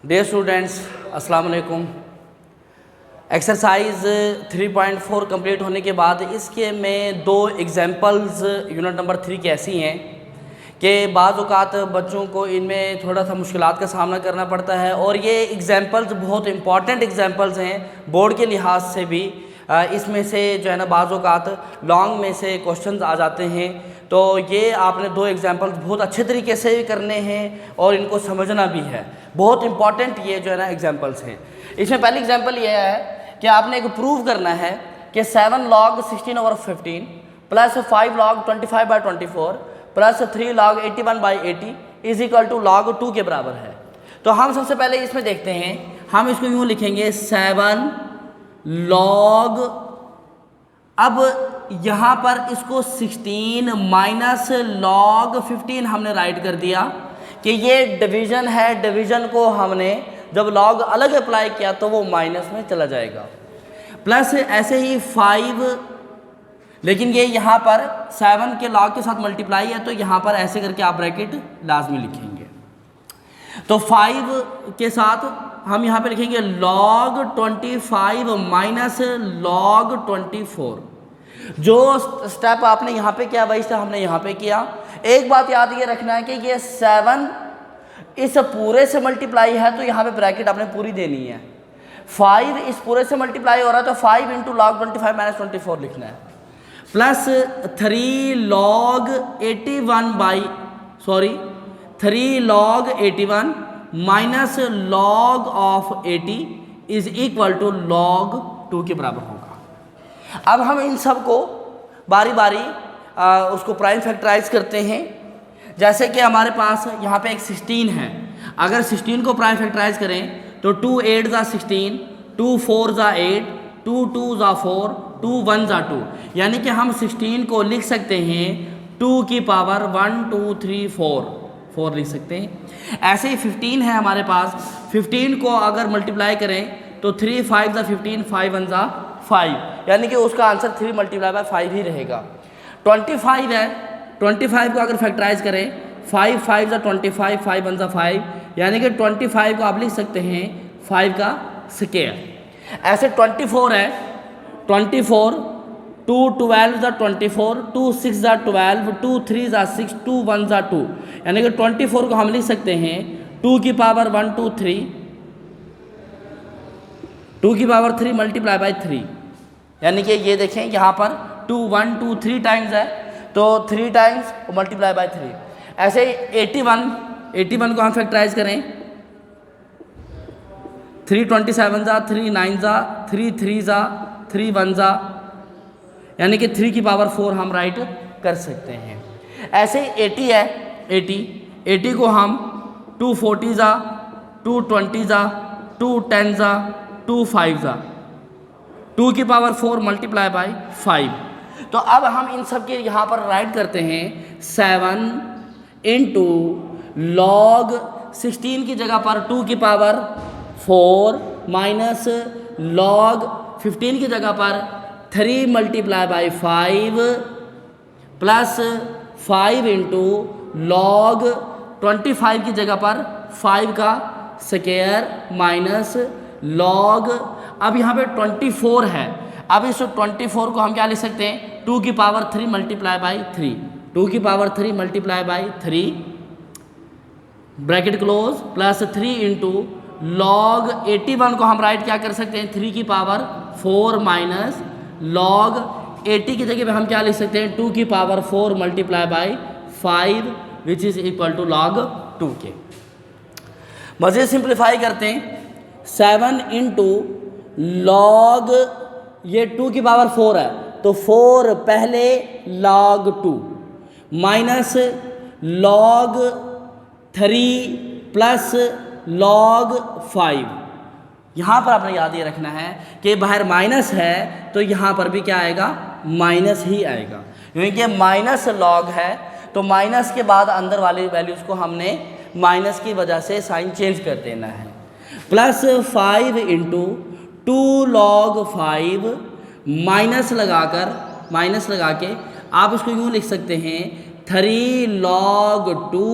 Dear students, अस्सलाम वालेकुम। Exercise 3.4 complete होने के बाद इसके में दो एग्जांपल्स यूनिट नंबर 3 की ऐसी हैं कि बाज़ औक़ात बच्चों को इनमें थोड़ा सा मुश्किलात का सामना करना पड़ता है और ये एग्जांपल्स बहुत इंपॉर्टेंट एग्जांपल्स हैं बोर्ड के लिहाज से भी। इसमें से जो है ना बाज़ औक़ात लॉन्ग में से क्वेश्चंस आ जाते हैं, तो ये आपने दो एग्जांपल्स बहुत अच्छे तरीके से करने हैं और इनको समझना भी है। बहुत इंपॉर्टेंट ये जो है ना एग्जांपल्स हैं। इसमें पहली एग्जांपल ये है कि आपने एक प्रूव करना है कि 7 log 16/15 plus 5 log 25/24 plus 3 log 81/80 is equal to log 2 के बराबर है। तो हम सबसे पहले इसमें देखते हैं, हम इसको यूँ लिखेंगे 7 log, अब यहाँ पर इसको 16 माइनस log 15 हमने राइट कर दिया कि ये डिवीज़न है। डिवीज़न को हमने जब लॉग अलग अप्लाई किया तो वो माइनस में चला जाएगा। प्लस ऐसे ही 5, लेकिन ये यहाँ पर 7 के लॉग के साथ मल्टीप्लाई है तो यहाँ पर ऐसे करके आप ब्रैकेट लाजमी लिखेंगे। तो 5 के साथ हम यहाँ पे लिखेंगे log 25 माइनस log 24। जो स्टेप आपने यहाँ पे किया वही स्टेप हमने यहाँ पे किया। एक बात याद ये रखना है कि ये 7 इस पूरे से मल्टीप्लाई है तो यहाँ पे ब्रैकेट आपने पूरी देनी है। 5 इस पूरे से मल्टीप्लाई हो रहा है तो 5 इंटू log 25 माइनस 24 लिखना है। Plus 3 log 81 minus log of 80 is equal to log 2 के बराबर होगा। अब हम इन सब को बारी बारी उसको प्राइम फैक्टराइज करते हैं। जैसे कि हमारे पास यहाँ पे एक 16 है, अगर 16 को प्राइम फैक्टराइज करें तो 2 8 ज़ा 16, 2 4 ज़ा 8, 2 2 ज़ा 4, 2 1 ज़ा 2, यानी कि हम 16 को लिख सकते हैं 2 की पावर 1 2 3 4 लिख सकते हैं। ऐसे ही 15 है हमारे पास, 15 को अगर मल्टीप्लाई करें तो 3 5 ज़ा 15, 5 1 ज़ा 5, यानी कि उसका आंसर 3 मल्टीप्लाई बाय 5 ही रहेगा। 25 है, 25 को अगर फैक्टराइज करें 5 5 ज़ा 25, 5 1 ज़ा 5, यानी कि 25 को आप लिख सकते हैं 5 का स्क्वायर। ऐसे 24 है, 24 2 12 ज़ा 24, 2 6 ज़ा 12, 2 3 ज़ा 6, 2 1 ज़ा 2, यानी कि 24 को हम लिख सकते हैं 2 की पावर 1 2 3, 2 की पावर 3 मल्टीप्लाई बाय 3, यानी कि ये देखें यहाँ पर 2 1 2 3 टाइम्स है तो 3 टाइम्स मल्टीप्लाई बाय 3। ऐसे 81 को हम फैक्टराइज करें 3 27 ज़ा 3 9 ज़ा 3 3 ज़ा 3 1 ज़ा, यानी कि 3 की पावर 4 हम राइट कर सकते हैं। ऐसे ही 80 है, 80 को हम 2 40 ज़ा 2 20 ज़ा 2 10 ज़ा 2 5 ज़ा, 2 की पावर 4 मल्टीप्लाई बाय 5। तो अब हम इन सब के यहाँ पर राइट करते हैं 7 इंटू log 16 की जगह पर 2 की पावर 4 माइनस log 15 की जगह पर 3 multiply by 5 plus 5 into log 25 की जगह पर 5 का स्क्वायर माइनस log, अब यहाँ पे 24 है, अब इस 24 को हम क्या लिख सकते हैं 2 की पावर 3 मल्टीप्लाई बाई 3, 2 की power 3 multiply by 3 bracket close plus 3 into log 81 को हम राइट क्या कर सकते हैं 3 की पावर 4 माइनस log 80 की जगह पे हम क्या लिख सकते हैं 2 की power 4 multiply by 5 which is equal to log 2 के। मज़ीद सिंप्लीफाई करते हैं 7 इंटू log, ये 2 की पावर 4 है तो 4 पहले log 2 minus log 3 plus log 5। यहाँ पर आपने याद ये रखना है कि बाहर माइनस है तो यहाँ पर भी क्या आएगा माइनस ही आएगा, क्योंकि माइनस log है तो माइनस के बाद अंदर वाली वैल्यूज़ को हमने माइनस की वजह से साइन चेंज कर देना है। प्लस 5 इंटू 2 log 5 माइनस लगा के आप इसको यूँ लिख सकते हैं 3 log 2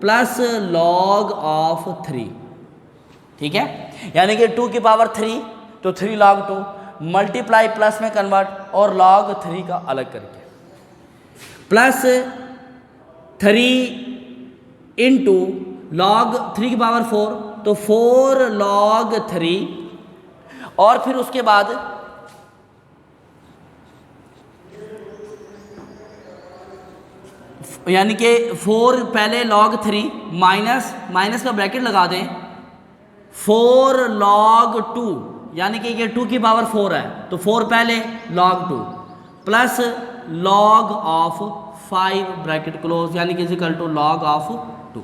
प्लस log ऑफ 3। ठीक है, यानी कि 2 की पावर 3 तो 3 log 2, मल्टीप्लाई प्लस में कन्वर्ट और log 3 का अलग करके, प्लस 3 इंटू log 3 की पावर 4 तो 4 log 3, और फिर उसके बाद यानी कि 4 पहले log 3 माइनस का ब्रैकेट लगा दें 4 log 2, यानी कि ये 2 की पावर 4 है तो 4 पहले log 2 plus log of 5 bracket close, यानी कि equal to log of 2।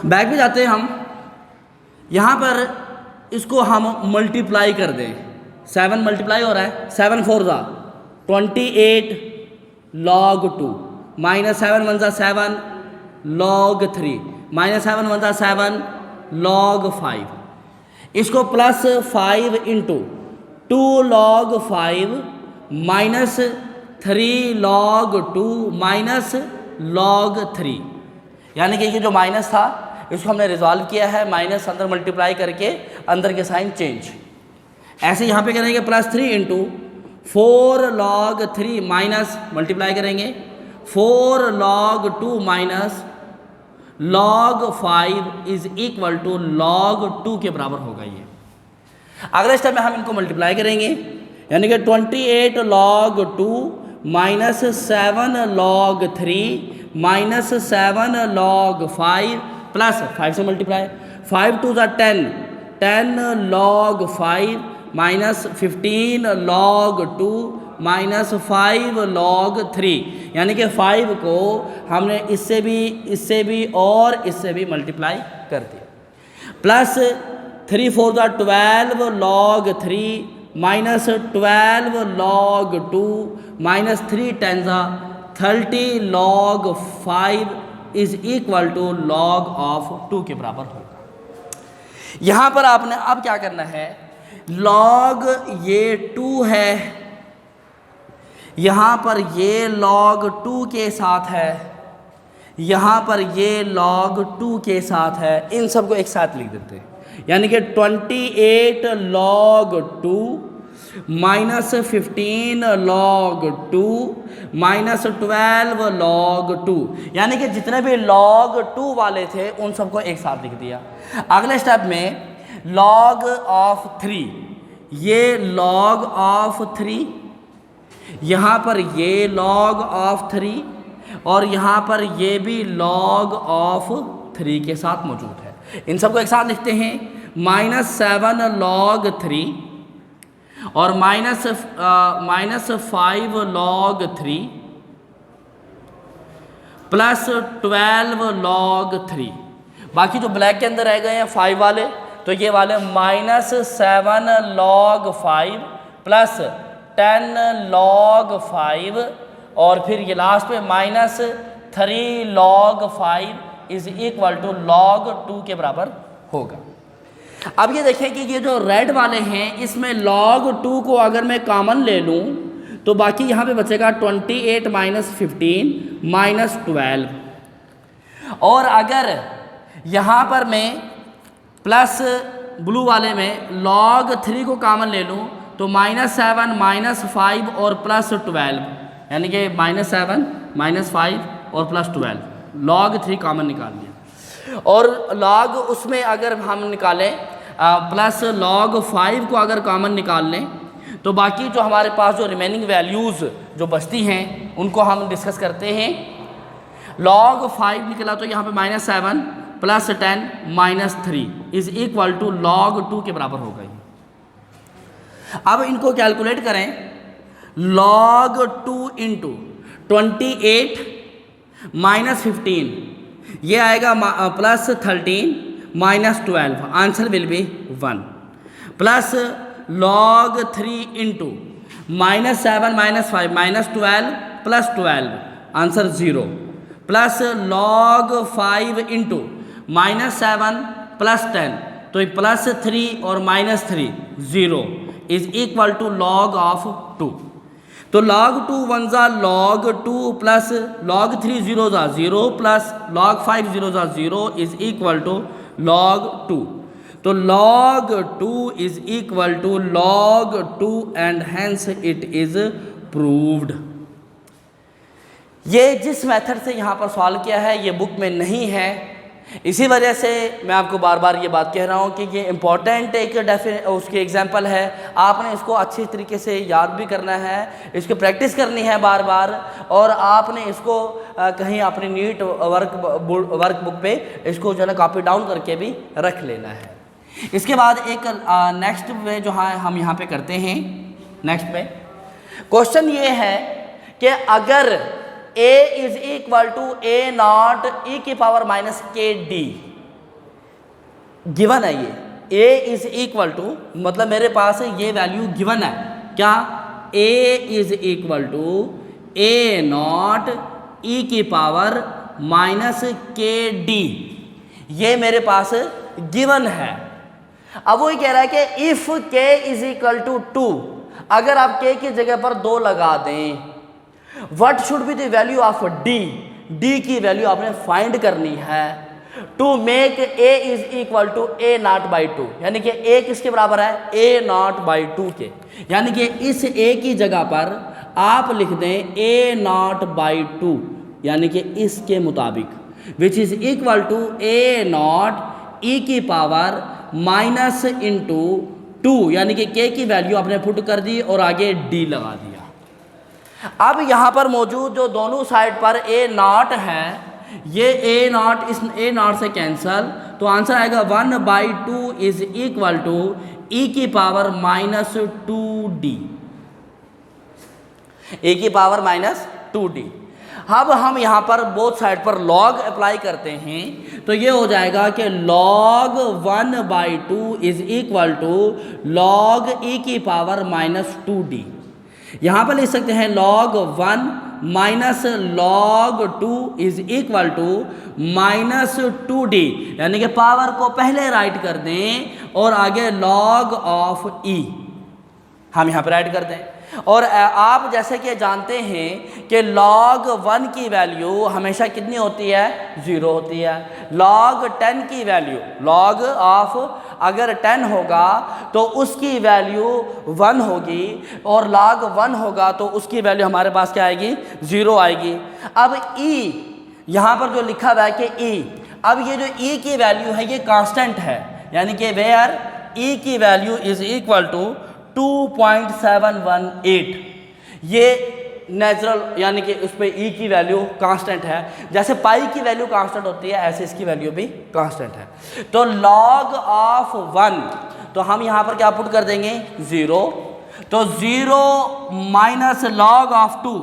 Back में जाते हैं हम, यहाँ पर इसको हम मल्टीप्लाई कर दें, 7 मल्टीप्लाई हो रहा है, 7 4 जा 28 log 2 माइनस 7 1 जा 7 log 3 माइनस 7 1 जा 7 log 5, इसको plus 5 into 2 log 5 minus 3 log 2 minus log 3, यानी कि ये जो माइनस था इसको हमने रिजॉल्व किया है, माइनस अंदर मल्टीप्लाई करके अंदर के साइन चेंज। ऐसे यहाँ पे करेंगे plus 3 into 4 log 3 minus multiply करेंगे 4 log 2 minus log 5 is equal to log 2 के बराबर होगा ये। अगले स्टेप में हम इनको मल्टीप्लाई करेंगे, यानी कि 28 log 2 minus 7 log 3 minus 7 log 5 plus 5 से मल्टीप्लाई, 5 2 जा 10 log 5 minus 15 log 2 minus 5 log 3, यानी कि 5 को हमने इससे भी और इससे भी मल्टीप्लाई कर दिया, प्लस 3 4 जा 12 log 3 माइनस 12 log 2 माइनस 3 10 जा 30 log 5 is equal to log of 2 के बराबर होगा। यहाँ पर आपने अब क्या करना है, log ये 2 है, यहाँ पर ये log 2 के साथ है, यहाँ पर ये log 2 के साथ है, इन सबको एक साथ लिख देते हैं, यानी कि 28 log 2 minus 15 log 2 minus 12 log 2, यानी कि जितने भी log 2 वाले थे उन सबको एक साथ लिख दिया। अगले स्टेप में log ऑफ 3, ये log ऑफ 3, यहाँ पर ये log ऑफ 3 और यहाँ पर ये भी log ऑफ 3 के साथ मौजूद है, इन सबको एक साथ लिखते हैं, माइनस 7 log 3 और माइनस 5 log 3 प्लस 12 log 3, बाकी जो ब्लैक के अंदर रह गए हैं 5 वाले, तो ये वाले माइनस 7 log 5 प्लस 10 log 5 और फिर ये लास्ट पे minus 3 log 5 is equal to log 2 के बराबर होगा। अब ये देखें कि ये जो रेड वाले हैं इसमें log 2 को अगर मैं कॉमन ले लूँ तो बाकी यहाँ पे बचेगा 28 माइनस 15 माइनस 12, और अगर यहाँ पर मैं प्लस ब्लू वाले में log 3 को कॉमन ले लूँ तो माइनस 7 माइनस 5 और प्लस 12, यानी कि माइनस 7 माइनस 5 और प्लस 12, log 3 कॉमन निकाल लिया, और log उसमें अगर हम निकालें प्लस log 5 को अगर कॉमन निकाल लें तो बाकी जो हमारे पास जो रिमेनिंग वैल्यूज़ जो बचती हैं उनको हम डिस्कस करते हैं। log 5 निकला तो यहाँ पे minus 7 plus 10 minus 3 is equal to log 2 के बराबर हो गई। अब इनको कैलकुलेट करें, log 2 इंटू 28 माइनस 15 ये आएगा plus 13 minus 12, answer will be 1, plus log 3 into minus 7 minus 5 minus 12 plus 12, answer 0, plus log 5 into minus 7 plus 10 तो प्लस 3 और minus 3 0 is equal to log of 2, तो log 2 1 जा log 2 प्लस log 3 0 जा 0 plus log 5 0 जा 0 is equal to log 2। तो log 2 is equal to log 2 and hence it is proved. ये जिस method से यहाँ पर सॉल्व किया है ये बुक में नहीं है, इसी वजह से मैं आपको बार बार ये बात कह रहा हूँ कि ये इम्पॉर्टेंट एक उसकी एग्जांपल है। आपने इसको अच्छी तरीके से याद भी करना है, इसकी प्रैक्टिस करनी है बार बार, और आपने इसको कहीं अपनी नीट वर्क बुक पे इसको जो है ना कॉपी डाउन करके भी रख लेना है। इसके बाद एक नेक्स्ट में जो है हम यहाँ पे करते हैं, नेक्स्ट पे क्वेश्चन ये है कि अगर a is equal to a not e की power minus k d given है, ये a इज इक्वल टू मतलब मेरे पास ये वैल्यू गिवन है, क्या a is equal to a not e की पावर माइनस के डी, ये मेरे पास गिवन है। अब वो ये कह रहा है कि if k is equal to 2, अगर आप k की जगह पर 2 लगा दें, what should be the value of d, d की वैल्यू आपने फाइंड करनी है to make a is equal to a not by 2, यानी कि a किसके बराबर है, a नॉट बाई 2 के, यानी कि इस a की जगह पर आप लिख दें a नॉट बाई 2, यानी कि इसके मुताबिक which is equal to a not e की पावर माइनस इंटू 2, यानी कि k की वैल्यू आपने पुट कर दी और आगे d लगा दिया। अब यहाँ पर मौजूद जो दोनों साइड पर a नॉट है, ये a नॉट इस a नॉट से कैंसल, तो आंसर आएगा 1/2 इज इक्वल टू e की पावर माइनस 2d, e की पावर माइनस 2d। अब हम यहाँ पर बोथ साइड पर log अप्लाई करते हैं, तो ये हो जाएगा कि log 1/2 is equal to log e की पावर माइनस 2d। यहाँ पर लिख सकते हैं log 1 minus log 2 is equal to minus 2d, यानी कि पावर को पहले राइट कर दें और आगे log ऑफ e हम यहाँ पर राइट कर दें। और आप जैसे कि जानते हैं कि log 1 की वैल्यू हमेशा कितनी होती है, 0 होती है। log 10 की वैल्यू, log ऑफ अगर 10 होगा तो उसकी वैल्यू 1 होगी, और log 1 होगा तो उसकी वैल्यू हमारे पास क्या आएगी, 0 आएगी। अब e यहाँ पर जो लिखा हुआ है कि e, अब ये जो e की वैल्यू है ये कांस्टेंट है, यानी कि वेयर e की वैल्यू इज इक्वल टू 2.718, ये नेचुरल यानी कि उस पर ई की वैल्यू कांस्टेंट है, जैसे पाई की वैल्यू कांस्टेंट होती है ऐसे इसकी वैल्यू भी कांस्टेंट है। तो log ऑफ 1, तो हम यहाँ पर क्या पुट कर देंगे, 0, तो 0 माइनस log ऑफ 2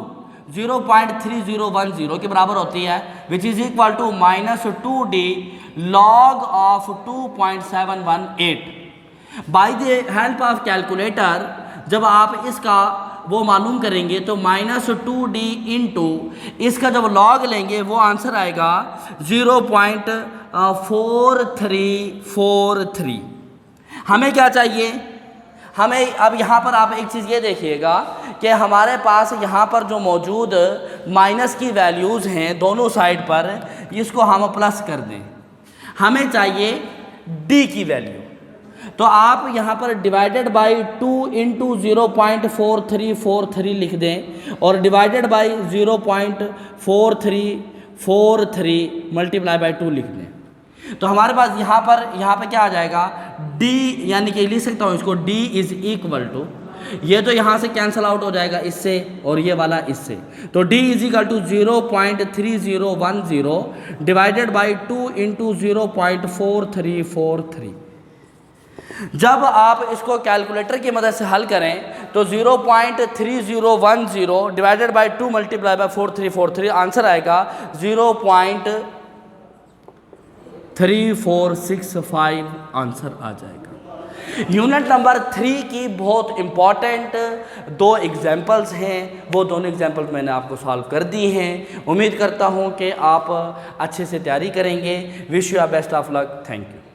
0.3010 के बराबर होती है, which is equal to minus 2d log of 2.718। By the help of calculator जब आप इसका वो मालूम करेंगे तो माइनस 2d इंटू इसका जब लॉग लेंगे वो आंसर आएगा 0.4343। हमें क्या चाहिए, हमें अब यहाँ पर आप एक चीज़ ये देखिएगा कि हमारे पास यहाँ पर जो मौजूद माइनस की वैल्यूज़ हैं दोनों साइड पर, इसको हम प्लस कर दें। हमें चाहिए d की वैल्यू, तो आप यहाँ पर डिवाइडेड बाई 2 इंटू 0.4343 लिख दें और डिवाइडेड बाई 0.4343 मल्टीप्लाई बाई 2 लिख दें। तो हमारे पास यहाँ पर क्या आ जाएगा, d, यानी कि लिख सकता हूँ इसको d इज इक्वल टू, ये तो यहाँ से कैंसल आउट हो जाएगा इससे और ये वाला इससे, तो d is equal to 0.3010 divided by 2 into 0.4343। जब आप इसको कैलकुलेटर की मदद से हल करें तो 0.3010 divided by 2 multiply by 4343 answer आएगा 0.3465 आंसर आ जाएगा। यूनिट नंबर 3 की बहुत इम्पॉर्टेंट 2 एग्जाम्पल्स हैं, वो दोनों एग्जाम्पल्स मैंने आपको सॉल्व कर दी हैं। उम्मीद करता हूँ कि आप अच्छे से तैयारी करेंगे। Wish you best of luck. Thank you.